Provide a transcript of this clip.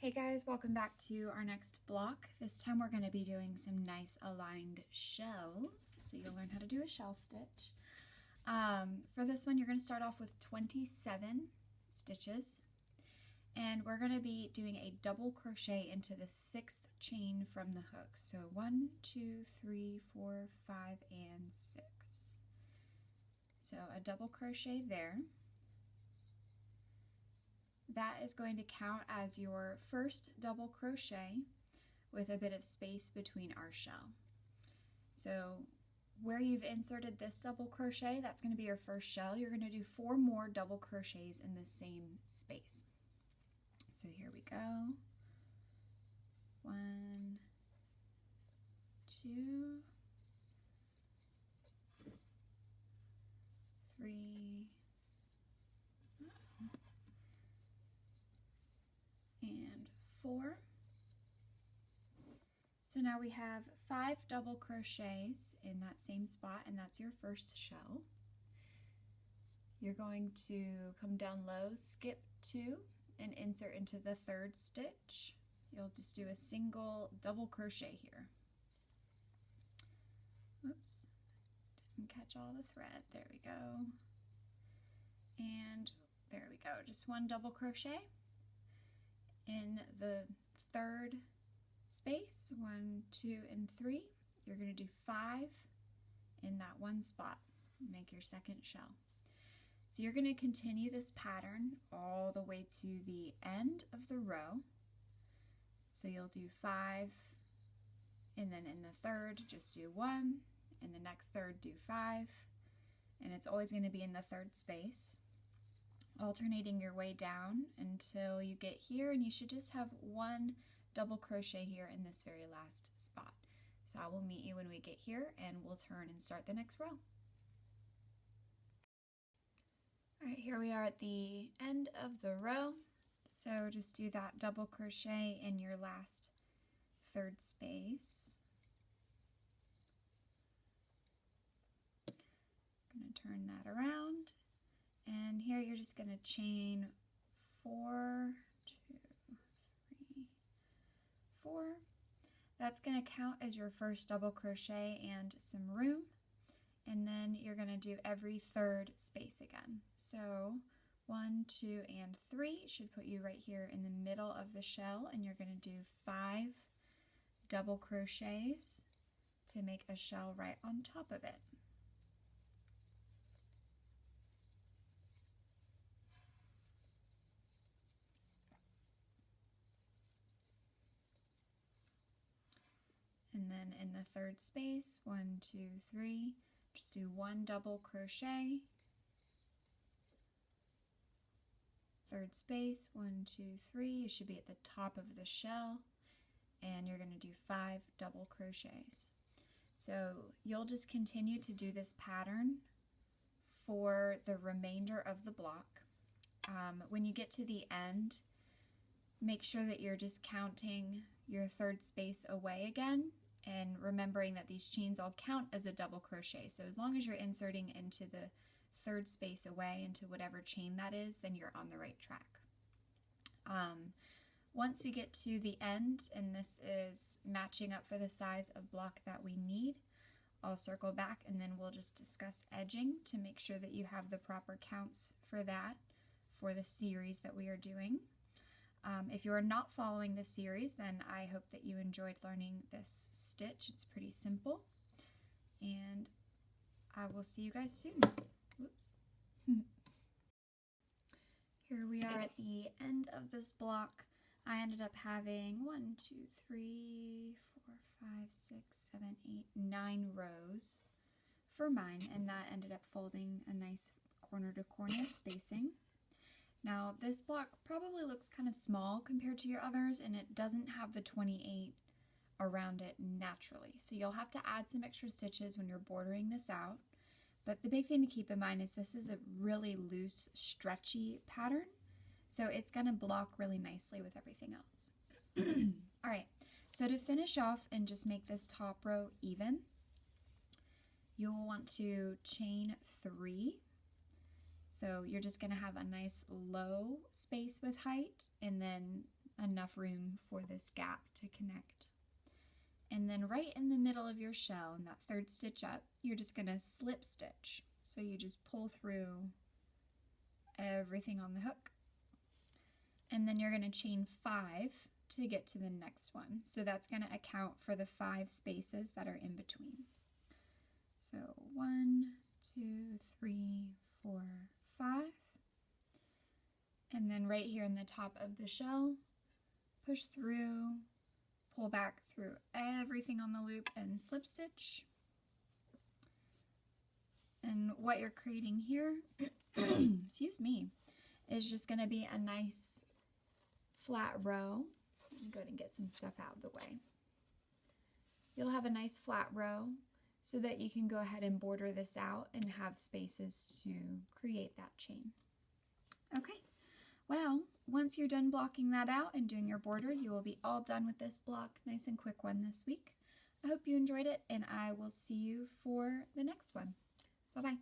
Hey guys, welcome back to our next block. This time we're going to be doing some nice aligned shells, so you'll learn how to do a shell stitch. For this one you're going to start off with 27 stitches, and we're going to be doing a double crochet into the 6th chain from the hook. So 1, 2, 3, 4, 5, and 6. So a double crochet there. That is going to count as your first double crochet with a bit of space between our shell. So where you've inserted this double crochet, that's going to be your first shell. You're going to do 4 more double crochets in the same space. So here we go. 1, 2, 3, and 4. So now we have 5 double crochets in that same spot, and that's your first shell. You're going to come down low, skip 2, and insert into the 3rd stitch. You'll just do a single double crochet here. Whoops, didn't catch all the thread. There we go. And there we go, just 1 double crochet. In the 3rd space, 1, 2, and 3, you're going to do 5 in that one spot. Make your 2nd shell. So you're going to continue this pattern all the way to the end of the row. So you'll do 5, and then in the 3rd, just do 1, in the next 3rd, do 5, and it's always going to be in the 3rd space, alternating your way down until you get here, and you should just have 1 double crochet here in this very last spot. So I will meet you when we get here, and we'll turn and start the next row. Alright, here we are at the end of the row. So just do that double crochet in your last 3rd space. I'm going to turn that around. And here you're just going to chain 4, 2, 3, 4. That's going to count as your first double crochet and some room. And then you're going to do every 3rd space again. So 1, 2, and 3 should put you right here in the middle of the shell, and you're going to do 5 double crochets to make a shell right on top of it. And then in the 3rd space, 1, 2, 3, just do 1 double crochet. 3rd space, 1, 2, 3, you should be at the top of the shell, and you're going to do 5 double crochets. So you'll just continue to do this pattern for the remainder of the block. When you get to the end, make sure that you're just counting your 3rd space away again, and remembering that these chains all count as a double crochet. So as long as you're inserting into the 3rd space away into whatever chain that is, then you're on the right track. Once we get to the end, and this is matching up for the size of block that we need, I'll circle back and then we'll just discuss edging to make sure that you have the proper counts for that for the series that we are doing. If you are not following the series, then I hope that you enjoyed learning this stitch. It's pretty simple, and I will see you guys soon. Whoops. Here we are at the end of this block. I ended up having 1, 2, 3, 4, 5, 6, 7, 8, 9 rows for mine, and that ended up folding a nice corner to corner spacing. Now this block probably looks kind of small compared to your others, and it doesn't have the 28 around it naturally. So you'll have to add some extra stitches when you're bordering this out. But the big thing to keep in mind is this is a really loose, stretchy pattern. So it's going to block really nicely with everything else. Alright, so to finish off and just make this top row even, you'll want to chain 3. So you're just going to have a nice low space with height, and then enough room for this gap to connect. And then right in the middle of your shell, in that third stitch up, you're just going to slip stitch. So you just pull through everything on the hook. And then you're going to chain 5 to get to the next one. So that's going to account for the 5 spaces that are in between. So 1, 2, 3, 4, 5. And then right here in the top of the shell, push through, pull back through everything on the loop and slip stitch. And what you're creating here, excuse me, is just going to be a nice flat row. Let me go ahead and get some stuff out of the way. You'll have a nice flat row so that you can go ahead and border this out and have spaces to create that chain. Okay, well, once you're done blocking that out and doing your border, you will be all done with this block. Nice and quick one this week. I hope you enjoyed it, and I will see you for the next one. Bye-bye.